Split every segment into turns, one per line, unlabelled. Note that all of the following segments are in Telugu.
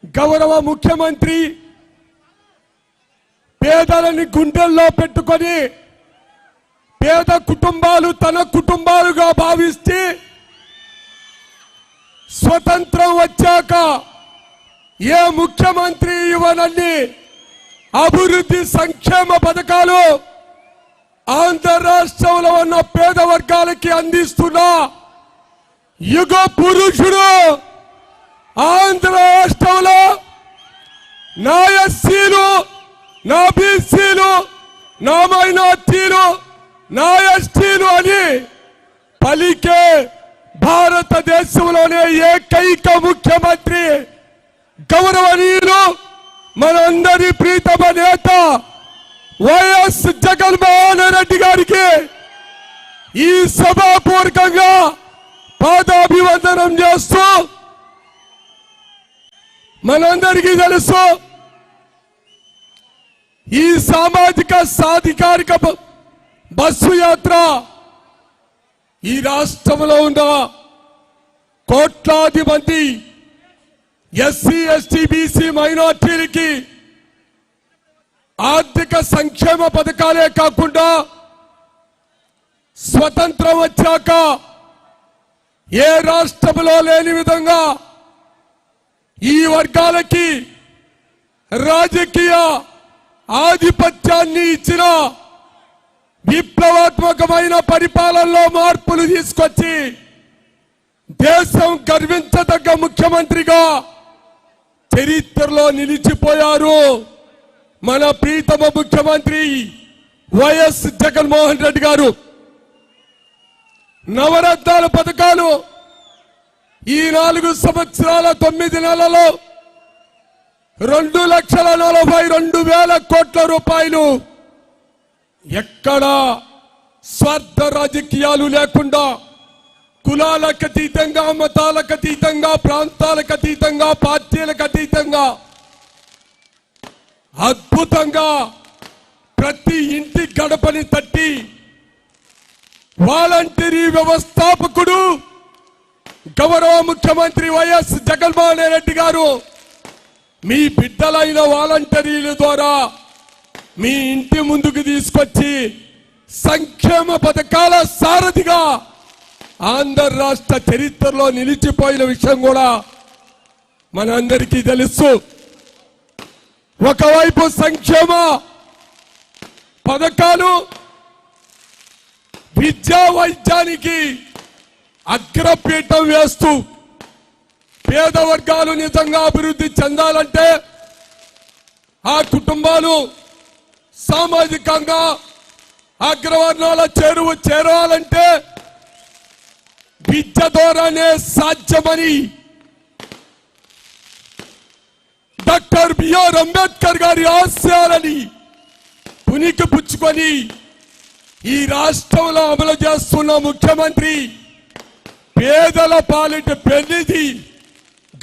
గౌరవ ముఖ్యమంత్రి పేదలని గుండెల్లో పెట్టుకొని పేద కుటుంబాలు తన కుటుంబాలుగా భావిస్తే స్వతంత్రం వచ్చాక ఏ ముఖ్యమంత్రి ఇవ్వనన్ని అభివృద్ధి సంక్షేమ పథకాలు ఆంధ్ర రాష్ట్రంలో ఉన్న పేద వర్గాలకి అందిస్తున్న యుగ పురుషుడు ఆంధ్ర రాష్ట్రంలో నా ఎస్సీలు, నా బీసీలు, నా మైనార్టీలు, నా ఎస్టీలు అని పలికే భారతదేశంలోనే ఏకైక ముఖ్యమంత్రి గౌరవనీయులు మనందరి ప్రీతమ నేత వైఎస్ జగన్మోహన్ రెడ్డి గారికి ఈ సభాపూర్వకంగా పాదాభివందనం చేస్తూ, మనందరికీ తెలుసు ఈ సామాజిక సాధికారిక బస్సు యాత్ర ఈ రాష్ట్రంలో ఉన్న కోట్లాది మంది ఎస్సీ, ఎస్టీ, బీసీ, మైనార్టీలకి ఆర్థిక సంక్షేమ పథకాలే కాకుండా స్వతంత్రం వచ్చాక ఏ రాష్ట్రంలో లేని విధంగా ఈ వర్గాలకి రాజకీయ ఆధిపత్యాన్ని ఇచ్చిన విప్లవాత్మకమైన పరిపాలనలో మార్పులు తీసుకొచ్చి దేశం గర్వించదగ్గ ముఖ్యమంత్రిగా చరిత్రలో నిలిచిపోయారు మన ప్రీతమ ముఖ్యమంత్రి వైఎస్ జగన్మోహన్ రెడ్డి గారు. నవరత్నాల పథకాలు ఈ 4 సంవత్సరాల 9 నెలల్లో 2,42,000 కోట్ల రూపాయలు ఎక్కడ స్వార్థ రాజకీయాలు లేకుండా కులాలకు అతీతంగా, మతాలకు అతీతంగా, ప్రాంతాలకు అతీతంగా, పార్టీలకు అతీతంగా అద్భుతంగా ప్రతి ఇంటి గడపని తట్టి వాలంటీరీ వ్యవస్థాపకుడు గౌరవ ముఖ్యమంత్రి వైఎస్ జగన్మోహన్ రెడ్డి గారు మీ బిడ్డలైన వాలంటీర్ల ద్వారా మీ ఇంటి ముందుకు తీసుకొచ్చి సంక్షేమ పథకాల సారథిగా ఆంధ్ర రాష్ట్ర చరిత్రలో నిలిచిపోయిన విషయం కూడా మనందరికీ తెలుసు. ఒకవైపు సంక్షేమ పథకాలు విద్యా వైద్యానికి అగ్రపీఠం వేస్తూ పేద వర్గాలు నిజంగా అభివృద్ధి చెందాలంటే, ఆ కుటుంబాలు సామాజికంగా అగ్రవర్ణాల చేరాలంటే విద్య ద్వారానే సాధ్యమని డాక్టర్ బిఆర్ అంబేద్కర్ గారి ఆశయాలని పునికి పుచ్చుకొని ఈ రాష్ట్రంలో అమలు చేస్తున్న ముఖ్యమంత్రి పేదల పాలిట పెన్నిధి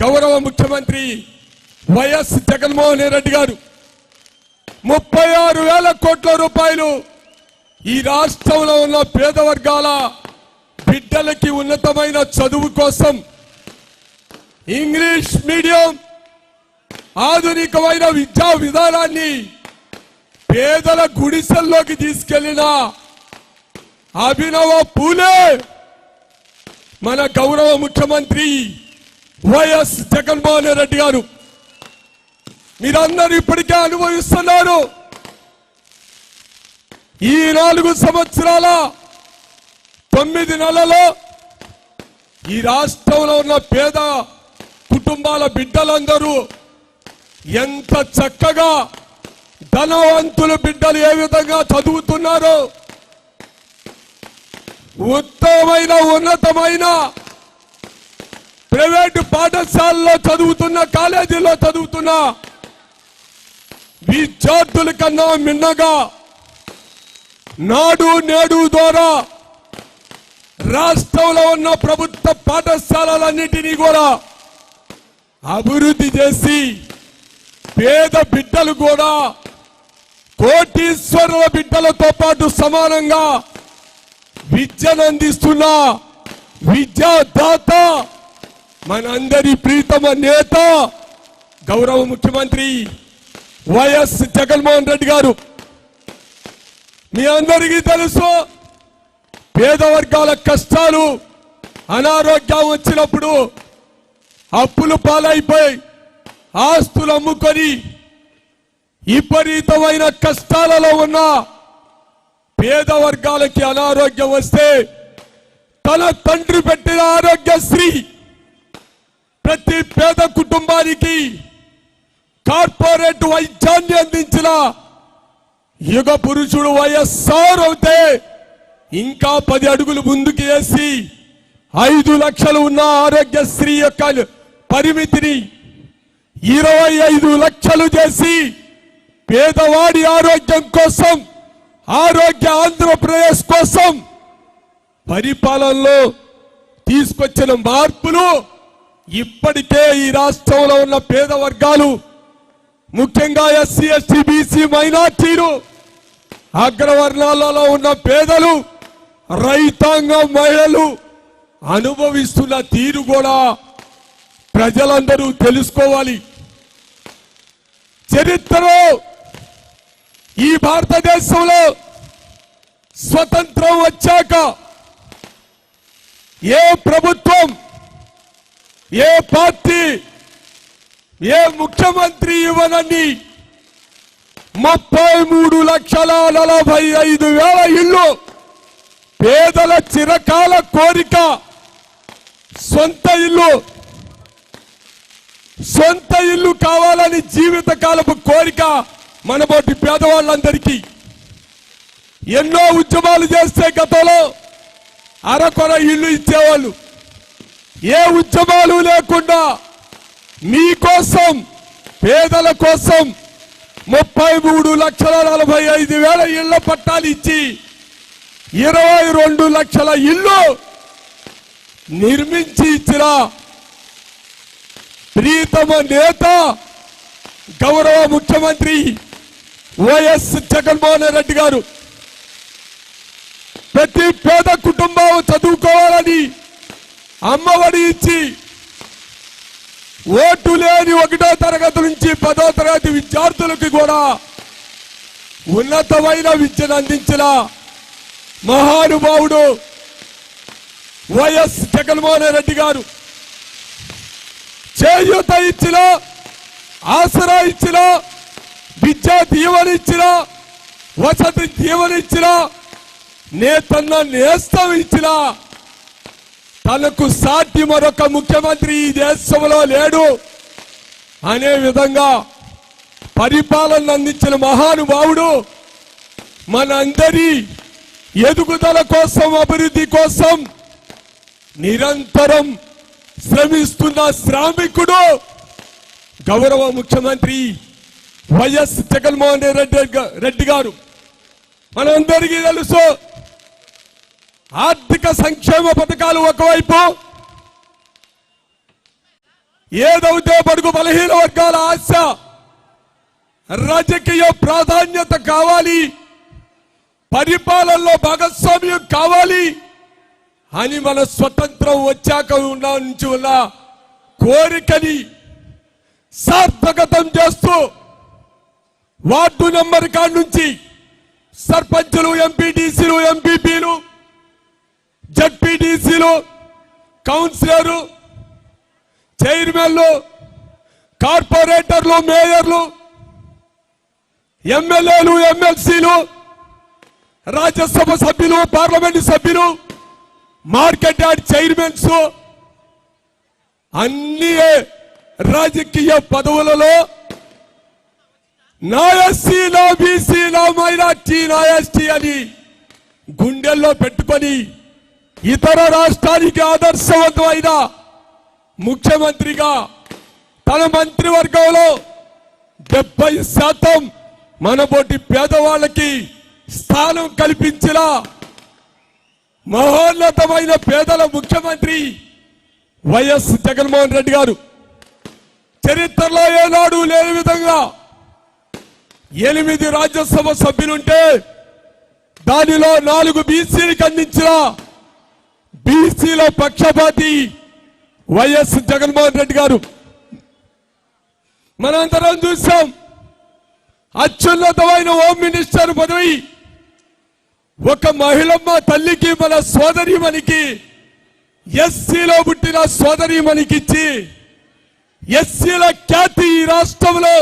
గౌరవ ముఖ్యమంత్రి వైఎస్ జగన్మోహన్ రెడ్డి గారు 36,000 కోట్ల రూపాయలు ఈ రాష్ట్రంలో ఉన్న పేద వర్గాల బిడ్డలకి ఉన్నతమైన చదువు కోసం ఇంగ్లీష్ మీడియం ఆధునికమైన విద్యా విధానాన్ని పేదల గుడిసెల్లోకి తీసుకెళ్లిన అభినవ పూలే మన గౌరవ ముఖ్యమంత్రి వైఎస్ జగన్మోహన్ రెడ్డి గారు. మీరందరూ ఇప్పటికే అనుభవిస్తున్నారు. ఈ 4 సంవత్సరాల 9 నెలల్లో ఈ రాష్ట్రంలో ఉన్న పేద కుటుంబాల బిడ్డలందరూ ఎంత చక్కగా ధనవంతుల బిడ్డలు ఏ విధంగా చదువుతున్నారో, ఉత్తమమైన ఉన్నతమైన ప్రైవేటు పాఠశాలలో చదువుతున్న, కాలేజీలో చదువుతున్న విద్యార్థుల కన్నా మిన్నగా నాడు నేడు ద్వారా రాష్ట్రంలో ఉన్న ప్రభుత్వ పాఠశాలలన్నింటినీ కూడా అభివృద్ధి చేసి పేద బిడ్డలు కూడా కోటీశ్వరుల బిడ్డలతో పాటు సమానంగా విద్యను అందిస్తున్న విద్యాదాత మనందరి ప్రీతమ నేత గౌరవ ముఖ్యమంత్రి వైఎస్ జగన్మోహన్ రెడ్డి గారు, మీ అందరికీ తెలుసు, పేద వర్గాల కష్టాలు, అనారోగ్యం వచ్చినప్పుడు అప్పులు పాలైపోయి ఆస్తులు అమ్ముకొని విపరీతమైన కష్టాలలో ఉన్న పేద వర్గాలకి అనారోగ్యం వస్తే తన తండ్రి పెట్టిన ఆరోగ్యశ్రీ ప్రతి పేద కుటుంబానికి కార్పొరేట్ వైద్యాన్ని అందించిన యుగ పురుషుడు వైఎస్ఆర్ అవుతే ఇంకా 10 అడుగులు ముందుకు వేసి 5 లక్షలు ఉన్న ఆరోగ్యశ్రీ యొక్క పరిమితిని 25 లక్షలు చేసి పేదవాడి ఆరోగ్యం కోసం, ఆరోగ్య ఆంధ్రప్రదేశ్ కోసం పరిపాలనలో తీసుకొచ్చిన మార్పులు ఇప్పటికే ఈ రాష్ట్రంలో ఉన్న పేద వర్గాలు, ముఖ్యంగా ఎస్సీ ఎస్టీ బీసీ మైనార్టీలు, అగ్రవర్ణాలలో ఉన్న పేదలు, రైతాంగం, మహిళలు అనుభవిస్తున్న తీరు కూడా ప్రజలందరూ తెలుసుకోవాలి. చరిత్రలో ఈ భారతదేశంలో స్వతంత్రం వచ్చాక ఏ ప్రభుత్వం, ఏ పార్టీ, ఏ ముఖ్యమంత్రి ఇవ్వనని 33,45,000 ఇళ్ళు పేదల చిరకాల కోరిక సొంత ఇల్లు కావాలని జీవితకాలపు కోరిక మనబోటి పేదవాళ్ళందరికీ. ఎన్నో ఉద్యమాలు చేస్తే గతంలో అరకొర ఇల్లు ఇచ్చేవాళ్ళు. ఏ ఉద్యమాలు లేకుండా మీకోసం, పేదల కోసం 33,45,000 ఇళ్ల పట్టాలు ఇచ్చి 22 లక్షల ఇల్లు నిర్మించి ఇచ్చిన ప్రీతమ నేత గౌరవ ముఖ్యమంత్రి వైఎస్ జగన్మోహన్ రెడ్డి గారు. ప్రతి పేద కుటుంబం చదువుకోవాలని అమ్మఒడి ఇచ్చి ఓటు లేని 1వ తరగతి నుంచి 10వ తరగతి విద్యార్థులకు కూడా ఉన్నతమైన విద్యను అందించిన మహానుభావుడు వైఎస్ జగన్మోహన్ రెడ్డి గారు. చేయూత ఇచ్చిన, ఆసరా ఇచ్చిన, విద్యా దీవెన ఇచ్చిన, వసతి దీవెన ఇచ్చిన, నేతన్న నేస్తం ఇచ్చిన తనకు సాటి మరొక ముఖ్యమంత్రి ఈ దేశంలో లేడు అనే విధంగా పరిపాలన అందించిన మహానుభావుడు మనందరి ఎదుగుదల కోసం, అభివృద్ధి కోసం నిరంతరం శ్రమిస్తున్న శ్రామికుడు గౌరవ ముఖ్యమంత్రి వైఎస్ జగన్మోహన్ రెడ్డి గారు. మనందరికీ తెలుసు, ఆర్థిక సంక్షేమ పథకాలు ఒకవైపు, ఏదైతే బడుగు బలహీన వర్గాల ఆశ, రాజకీయ ప్రాధాన్యత కావాలి, పరిపాలనలో భాగస్వామ్యం కావాలి అని మన స్వతంత్రం వచ్చాక నుంచి ఉన్న కోరికని సార్థకతం చేస్తూ వార్డు నెంబర్ కాడ నుంచి సర్పంచులు, ఎంపీటీసీలు, ఎంపీపీలు, జడ్పీటీసీలు, కౌన్సిలర్లు, చైర్మన్లు, కార్పొరేటర్లు, మేయర్లు, ఎమ్మెల్యేలు, ఎమ్మెల్సీలు, రాజ్యసభ సభ్యులు, పార్లమెంటు సభ్యులు, మార్కెట్ యార్డ్ చైర్మన్స్, అన్ని రాజకీయ పదవులలో నా ఎస్సీ, నా బీసీ, నా మైనార్టీ, నా ఎస్టీ అని గుండెల్లో పెట్టుకొని ఇతర రాష్ట్రానికి ఆదర్శవంతమైన ముఖ్యమంత్రిగా తన మంత్రివర్గంలో 70% మనబోటి పేదవాళ్ళకి స్థానం కల్పించిన మహోన్నతమైన పేదల ముఖ్యమంత్రి వైఎస్ జగన్మోహన్ రెడ్డి గారు. చరిత్రలో ఏనాడు లేని విధంగా 8 రాజ్యసభ సభ్యులుంటే దానిలో 4 బీసీలకు అందించిన బీసీల పక్షపాతి వైఎస్ జగన్మోహన్ రెడ్డి గారు. మనందరం చూసాం. అత్యున్నతమైన హోమ్ మినిస్టర్ పదవి ఒక మహిళమ్మ తల్లికి, మన సోదరిమణికి, ఎస్సీలో పుట్టిన సోదరిమణికి ఇచ్చి ఎస్సీల ఖ్యాతి ఈ రాష్ట్రంలో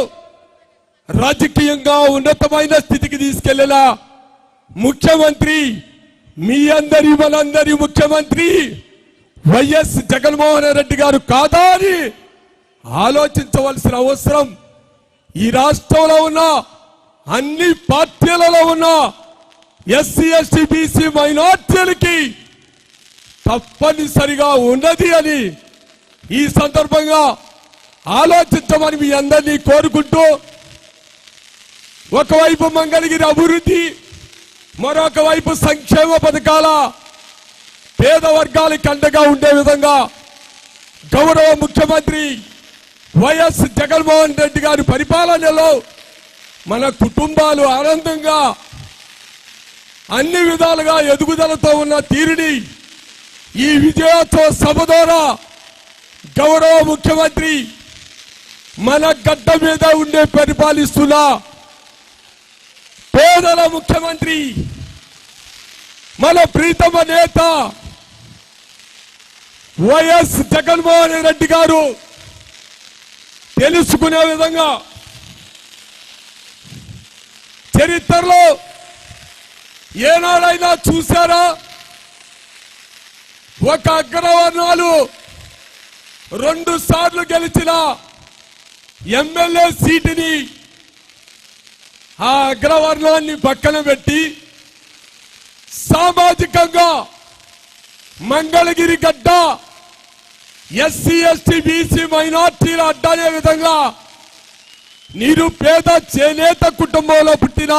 రాజకీయంగా ఉన్నతమైన స్థితికి తీసుకెళ్లేలా ముఖ్యమంత్రి, మీ అందరి మనందరి ముఖ్యమంత్రి వైఎస్ జగన్మోహన్ రెడ్డి గారు కాదా అని ఆలోచించవలసిన అవసరం ఈ రాష్ట్రంలో ఉన్న అన్ని పార్టీలలో ఉన్న ఎస్సీ ఎస్టీ బీసీ మైనార్టీలకి తప్పనిసరిగా ఉన్నది అని ఈ సందర్భంగా ఆలోచించమని మీ అందరినీ కోరుకుంటూ, ఒకవైపు మంగళగిరి అభివృద్ధి, మరొక వైపు సంక్షేమ పథకాల పేద వర్గాలకు అండగా ఉండే విధంగా గౌరవ ముఖ్యమంత్రి వైఎస్ జగన్మోహన్ రెడ్డి గారి పరిపాలనలో మన కుటుంబాలు ఆనందంగా అన్ని విధాలుగా ఎదుగుదలతో ఉన్న తీరుని ఈ విజయోత్సవ సభ ద్వారా గౌరవ ముఖ్యమంత్రి మన గడ్డ మీద ఉండే పరిపాలిస్తున్న పేదల ముఖ్యమంత్రి, మన ప్రీతమ నేత వైఎస్ జగన్మోహన్ రెడ్డి గారు తెలుసుకునే విధంగా చరిత్రలో ఏనాడైనా చూసారా ఒక అగ్రవర్ణాలు 2 సార్లు గెలిచిన ఎమ్మెల్యే సీటుని ఆ అగ్రవర్ణాన్ని పక్కన పెట్టి సామాజికంగా మంగళగిరి గడ్డ ఎస్సీ ఎస్టీ బీసీ మైనార్టీల అడ్డనే విధంగా నిరుపేద చేనేత కుటుంబంలో పుట్టిన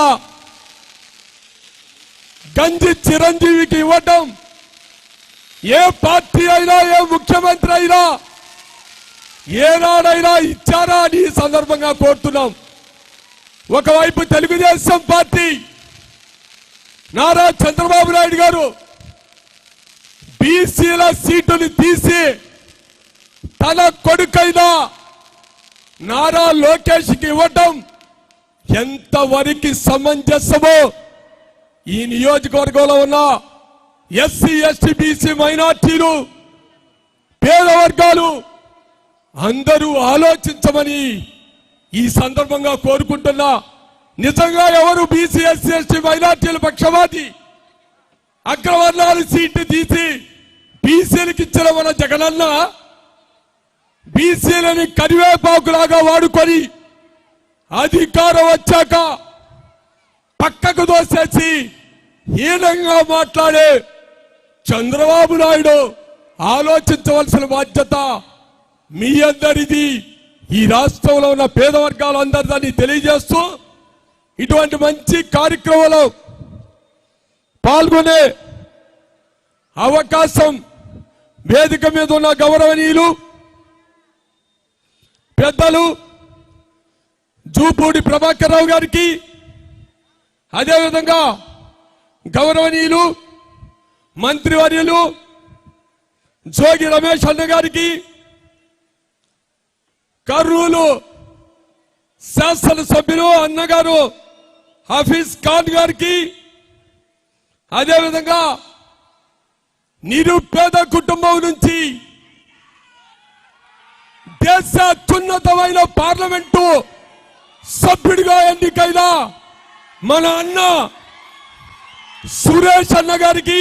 గంజి చిరంజీవికి ఇవ్వటం ఏ పార్టీ అయినా, ఏ ముఖ్యమంత్రి అయినా ఏనాడైనా ఇచ్చారా అని ఈ సందర్భంగా కోరుతున్నాం. ఒకవైపు తెలుగుదేశం పార్టీ నారా చంద్రబాబు నాయుడు గారు బీసీల సీటుని తీసి తన కొడుకైన నారా లోకేష్కి ఇవ్వటం ఎంతవరకు సమంజసమో ఈ నియోజకవర్గంలో ఉన్న ఎస్సీ ఎస్టీ బీసీ మైనార్టీలు, పేద వర్గాలు అందరూ ఆలోచించమని ఈ సందర్భంగా కోరుకుంటున్నా. నిజంగా ఎవరు బీసీ ఎస్సీ ఎస్టీ మైనార్టీల పక్షవాది? అగ్రవర్ణాల సీటు తీసి బీసీలకు ఇచ్చిన మన జగనన్న బీసీలని కరివేపాకులాగా వాడుకొని అధికారం వచ్చాక పక్కకు దోసేసి హీనంగా మాట్లాడే చంద్రబాబు నాయుడు ఆలోచించవలసిన బాధ్యత మీ అందరిది. ఈ రాష్ట్రంలో ఉన్న పేద వర్గాలందరినీ తెలియజేస్తూ ఇటువంటి మంచి కార్యక్రమంలో పాల్గొనే అవకాశం వేదిక మీద ఉన్న గౌరవనీయులు పెద్దలు జూపూడి ప్రభాకర్ రావు గారికి, అదేవిధంగా గౌరవనీయులు మంత్రివర్యులు జోగి రమేష్ అన్న గారికి, కర్నూలు శాసనసభ్యులు అన్నగారు హఫీజ్ ఖాన్ గారికి, అదేవిధంగా నిరుపేద కుటుంబం నుంచి దేశ అత్యున్నతమైన పార్లమెంటు సభ్యుడిగా ఎన్నికైన మన అన్న సురేష్ అన్న గారికి,